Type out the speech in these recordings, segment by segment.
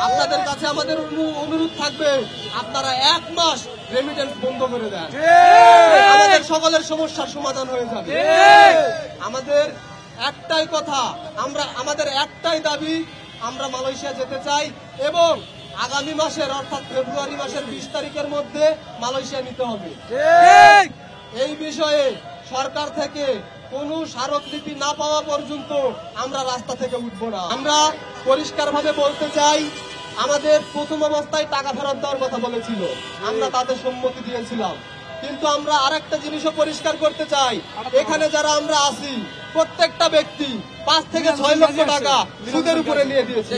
আপনাদের কাছে আমাদের অনুরোধ থাকবে, আপনারা 1 মাস রেমিটেন্স বন্ধ করে দেন, আমাদের সকলের সমস্যার সমাধান হয়ে যাবে। আমাদের একটাই কথা, আমাদের একটাই দাবি, আমরা মালয়েশিয়া যেতে চাই এবং আগামী মাসের অর্থাৎ ফেব্রুয়ারি মাসের 20 তারিখের মধ্যে মালয়েশিয়া নিতে হবে। এই বিষয়ে সরকার থেকে কোনো স্মারকলিপি না পাওয়া পর্যন্ত আমরা রাস্তা থেকে উঠবো না। আমরা পরিষ্কারভাবে বলতে চাই, আমাদের প্রথম অবস্থায় টাকা ফেরত দেওয়ার কথা বলেছিল, আমরা তাদের সম্মতি দিয়েছিলাম, কিন্তু আমরা আরেকটা জিনিসও পরিষ্কার করতে চাই, এখানে যারা আমরা আছি প্রত্যেকটা ব্যক্তি 5 থেকে 6 লক্ষ টাকা সুদের উপরে নিয়ে দিয়েছে।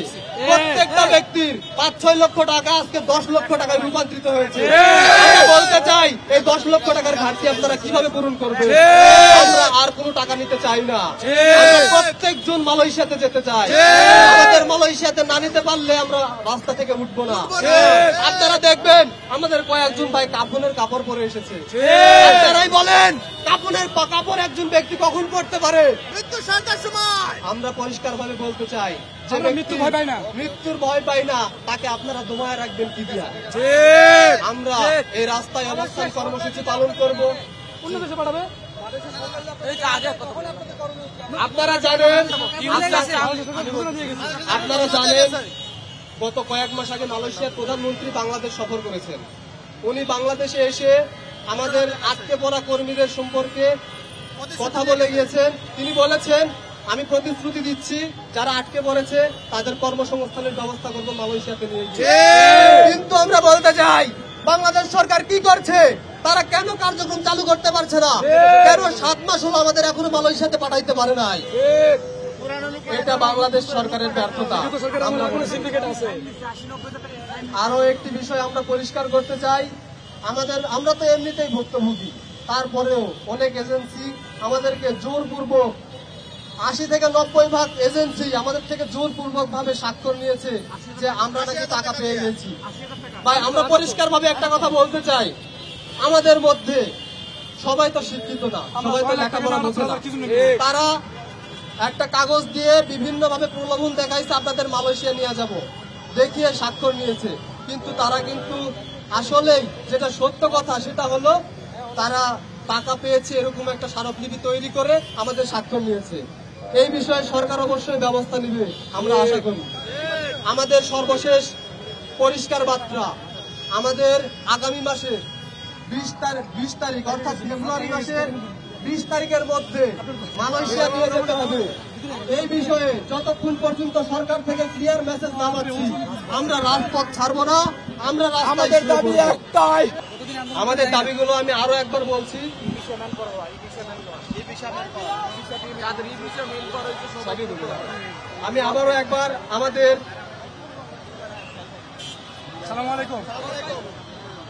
প্রত্যেকটা ব্যক্তির 5-6 লক্ষ টাকা আজকে 10 লক্ষ টাকায় রূপান্তরিত হয়েছে। আমরা বলতে চাই, এই 10 লক্ষ টাকার ঘাটতি আপনারা কিভাবে পূরণ করবেন? আমরা আর কোনো টাকা নিতে চাই না, আমরা প্রত্যেকজন মালয়েশিয়াতে যেতে চাই। আমাদের মালয়েশিয়াতে না নিতে পারলে আমরা রাস্তা থেকে উঠবো না। আপনারা দেখবেন আমাদের কয়েকজন ভাই কাফনের কাপড় পরে এসেছে, আপনারাই বলেন কাফনের কাপড় একজন ব্যক্তি কখন পড়তে পারে? আমরা পরিষ্কার ভাবে বলতে চাই, মৃত্যুর ভয় পাই না, তাকে আপনারা দমায় রাখবেন কি দিয়া? আমরা এই রাস্তায় অবস্থান কর্মসূচি পালন করব। আপনারা জানেন গত কয়েক মাস আগে মালয়েশিয়ার প্রধানমন্ত্রী বাংলাদেশ সফর করেছেন। উনি বাংলাদেশে এসে আমাদের আটকে পড়া কর্মীদের সম্পর্কে কথা বলে গিয়েছেন। তিনি বলেছেন, আমি প্রতিশ্রুতি দিচ্ছি যারা আটকে পড়েছে তাদের কর্মসংস্থানের ব্যবস্থা করবো মালয়েশিয়াতে নিয়ে গিয়ে। কিন্তু আমরা বলতে চাই, বাংলাদেশ সরকার কি করছে? তারা কেন কার্যক্রম চালু করতে পারছে না? কেন 7 মাস হলো আমাদের এখনো মালয়েশিয়াতে পাঠাইতে পারে নাই? এটা বাংলাদেশ সরকারের ব্যর্থতা। আরো একটি বিষয় আমরা পরিষ্কার করতে চাই, আমরা তো এমনিতেই ভুক্তভোগী, তারপরেও অনেক এজেন্সি আমাদেরকে জোরপূর্বক 80 থেকে 90% এজেন্সি আমাদের থেকে জোরপূর্বক ভাবে স্বাক্ষর নিয়েছে যে আমরা নাকি টাকা পেয়ে গেছি। ভাই, আমরা পরিষ্কার ভাবে একটা কথা বলতে চাই, আমাদের মধ্যে সবাই তো শিক্ষিত না, সবাই তো লেখাপড়া বোঝে না। তারা একটা কাগজ দিয়ে বিভিন্ন ভাবে প্রলোভন দেখাইছে, আপনাদের মালয়েশিয়া নিয়ে যাব, দেখিয়ে স্বাক্ষর নিয়েছে। কিন্তু তারা কিন্তু আসলেই যেটা সত্য কথা সেটা হলো তারা টাকা পেয়েছে এরকম একটা স্মারকলিপি তৈরি করে আমাদের স্বাক্ষর নিয়েছে। এই বিষয়ে সরকার অবশ্যই ব্যবস্থা নেবে আমরা আশা করি। আমাদের সর্বশেষ পরিষ্কার বার্তা, আমাদের আগামী মাসে 20 তারিখ অর্থাৎ ফেব্রুয়ারি মাসের 20 তারিখের মধ্যে মালয়েশিয়া নিয়ে যেতে হবে। এই বিষয়ে যতক্ষণ পর্যন্ত সরকার থেকে ক্লিয়ার মেসেজ না পাচ্ছি আমরা রাজপথ ছাড়বো না। আমরা আমাদের দাবি একটাই, আমাদের দাবিগুলো আমি আরো একবার বলছি, আমি আবারও একবার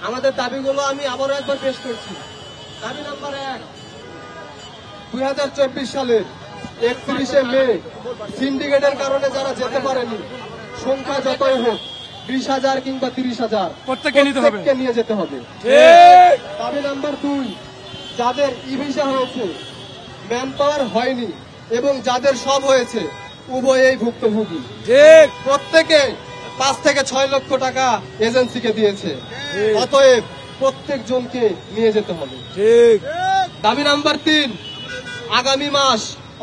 আমাদের দাবিগুলো আমি আবারও একবার পেশ করছি। দাবি নাম্বার 1, 2024 সালের 31শে মে সিন্ডিকেটের কারণে যারা যেতে পারেনি, সংখ্যা যতই হোক 20,000 কিংবা 30,000 প্রত্যেককে নিয়ে যেতে হবে। দাবি নাম্বার 2, যাদের ই ভিসা হয়েছে, ম্যান পাওয়ার হয়নি এবং যাদের সব হয়েছে, উভয়েই ভুক্তভোগী। প্রত্যেকে 5 থেকে 6 লক্ষ টাকা এজেন্সিকে দিয়েছে, অতএব প্রত্যেক জনকে নিয়ে যেতে হবে। দাবি নাম্বার 3, আগামী মাস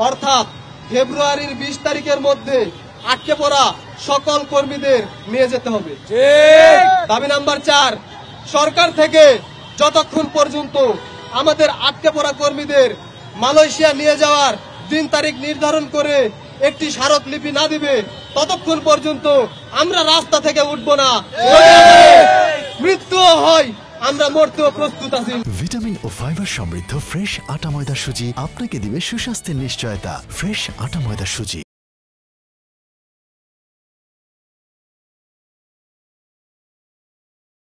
অর্থাৎ ফেব্রুয়ারির 20 তারিখের মধ্যে আটকে পড়া সকল কর্মীদের নিয়ে যেতে হবে। দাবি নাম্বার 4, সরকার থেকে যতক্ষণ পর্যন্ত আমাদের আটকে পড়া কর্মীদের মালয়েশিয়া নিয়ে যাওয়ার দিন তারিখ নির্ধারণ করে একটি স্মারকলিপি না দিবে, ততক্ষণ পর্যন্ত আমরা রাস্তা থেকে উঠবো না। মৃত্যু হয়, আমরা মরতেও প্রস্তুত আছি। ভিটামিন ও ফাইবার সমৃদ্ধ ফ্রেশ আটা ময়দা সুজি আপনাকে দিবে সুস্বাস্থ্যের নিশ্চয়তা। ফ্রেশ আটা ময়দা সুজি।